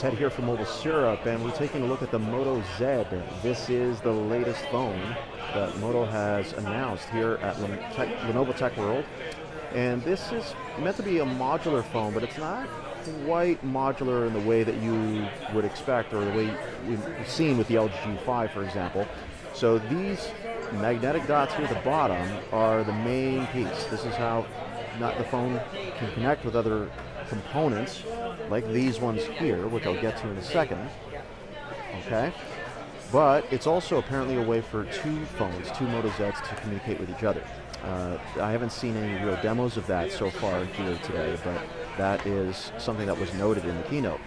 Ted here from Mobile Syrup, and we're taking a look at the Moto Z. This is the latest phone that Moto has announced here at Lenovo Tech World. And this is meant to be a modular phone, but it's not quite modular in the way that you would expect, or the way we've seen with the LG G5, for example. So these magnetic dots here at the bottom are the main piece. This is how the phone can connect with other components, like these ones here, which I'll get to in a second. Okay, but it's also apparently a way for two phones, two Moto Zs, to communicate with each other. I haven't seen any real demos of that so far here today, but that is something that was noted in the keynote.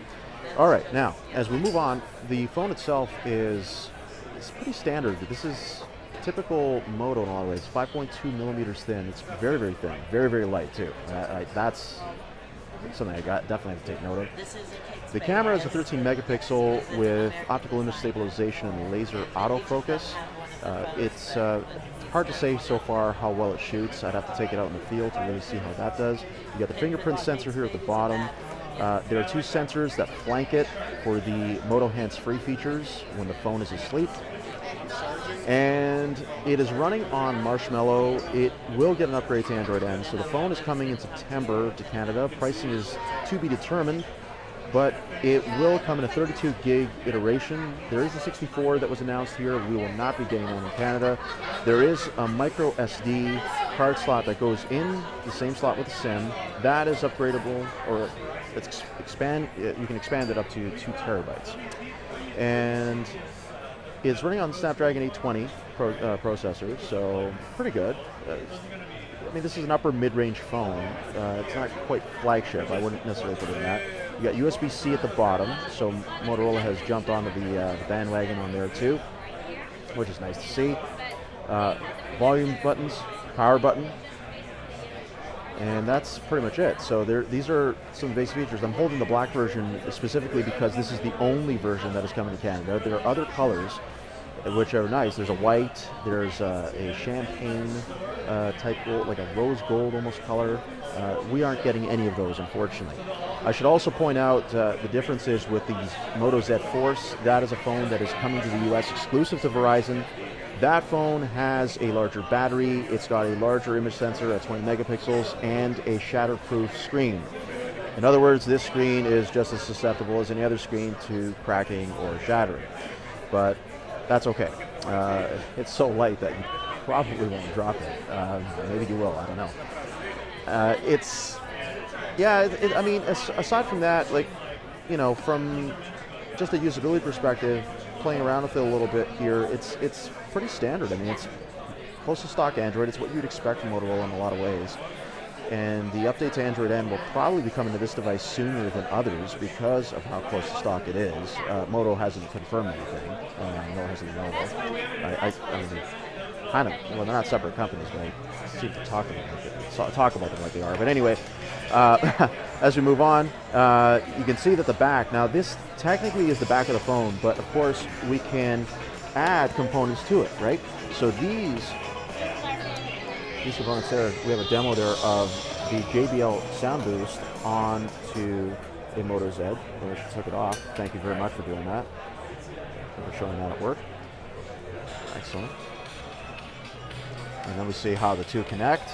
All right, now as we move on, the phone itself is pretty standard. This is typical Moto in a lot of ways. 5.2 millimeters thin. It's very, very thin, very, very light too. That's something I definitely have to take note of. The camera is a 13 megapixel with optical image stabilization and laser autofocus. It's hard to say so far how well it shoots. I'd have to take it out in the field to really see how that does. You got the fingerprint sensor here at the bottom. There are two sensors that flank it for the Moto hands-free features when the phone is asleep. And it is running on Marshmallow. It will get an upgrade to Android N. So the phone is coming in September to Canada. Pricing is to be determined, but it will come in a 32 gig iteration. There is a 64 that was announced here. We will not be getting one in Canada. There is a Microsd card slot that goes in the same slot with the SIM. That is upgradable, or you can expand it up to 2 terabytes. And it's running on the Snapdragon 820 processor, so pretty good. I mean, this is an upper mid-range phone. It's not quite flagship. I wouldn't necessarily put it in that. You got USB-C at the bottom, so Motorola has jumped onto the bandwagon on there too, which is nice to see. Volume buttons, power button, and that's pretty much it. So these are some basic features. I'm holding the black version specifically because this is the only version that is coming to Canada. There are other colors which are nice. There's a white, there's a champagne type gold, like a rose gold almost color. We aren't getting any of those, unfortunately. I should also point out the differences with the Moto Z Force. That is a phone that is coming to the US exclusive to Verizon. That phone has a larger battery, it's got a larger image sensor at 20 megapixels, and a shatterproof screen. In other words, this screen is just as susceptible as any other screen to cracking or shattering. But that's okay. It's so light that you probably won't drop it. Maybe you will, I don't know. I mean, aside from that, like, you know, from just a usability perspective, playing around with it a little bit here, it's pretty standard. I mean, it's close to stock Android. It's what you'd expect from Motorola in a lot of ways. And the update to Android N will probably be coming to this device sooner than others because of how close to stock it is. Moto hasn't confirmed anything, nor has Lenovo. I mean, kind of, well, they're not separate companies, but I seem to talk about them like they are. But anyway, as we move on, you can see that the back, now this technically is the back of the phone, but of course we can add components to it, right? So these components there, we have a demo there of the JBL sound boost onto a Moto Z. I just took it off. Thank you very much for doing that, and for showing that at work. Excellent. And then we see how the two connect.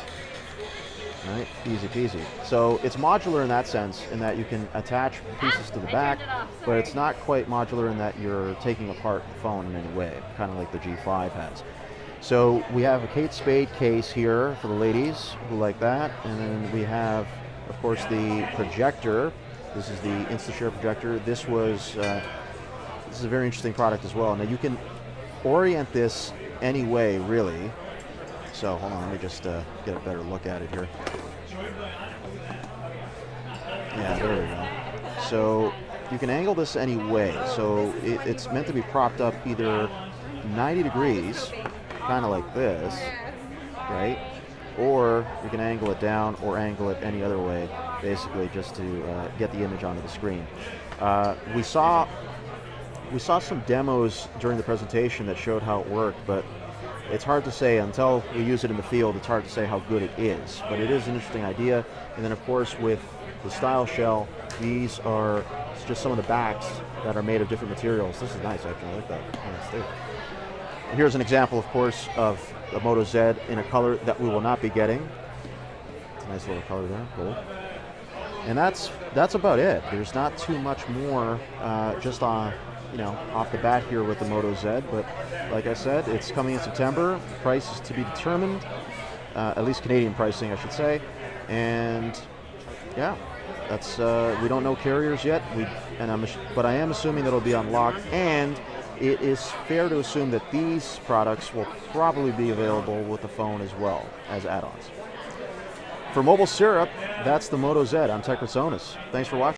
Right, easy peasy. So it's modular in that sense, in that you can attach pieces to the back, but it's not quite modular in that you're taking apart the phone in any way, kind of like the G5 has. So we have a Kate Spade case here for the ladies who like that, and then we have, of course, the projector. This is the InstaShare projector. This is a very interesting product as well. Now you can orient this any way, really. So hold on, let me just get a better look at it here. Yeah, there we go. So you can angle this any way. So it's meant to be propped up either 90 degrees, kind of like this, right? Or you can angle it down or angle it any other way, basically just to get the image onto the screen. We saw some demos during the presentation that showed how it worked, but it's hard to say until we use it in the field. It's hard to say how good it is, but it is an interesting idea. And then of course with the style shell, these are It's just some of the backs that are made of different materials. This is nice, actually. I like that. Nice, too. Here's an example, of course, of the Moto Z in a color that we will not be getting. It's a nice little color there, gold. And that's about it. There's not too much more just on, off the bat here with the Moto Z. But like I said, it's coming in September. Price is to be determined, at least Canadian pricing, I should say. And yeah, that's we don't know carriers yet. But I am assuming that it'll be unlocked, and it is fair to assume that these products will probably be available with the phone as well as add-ons. For Mobile Syrup, that's the Moto Z. I'm Tech Thanks for watching.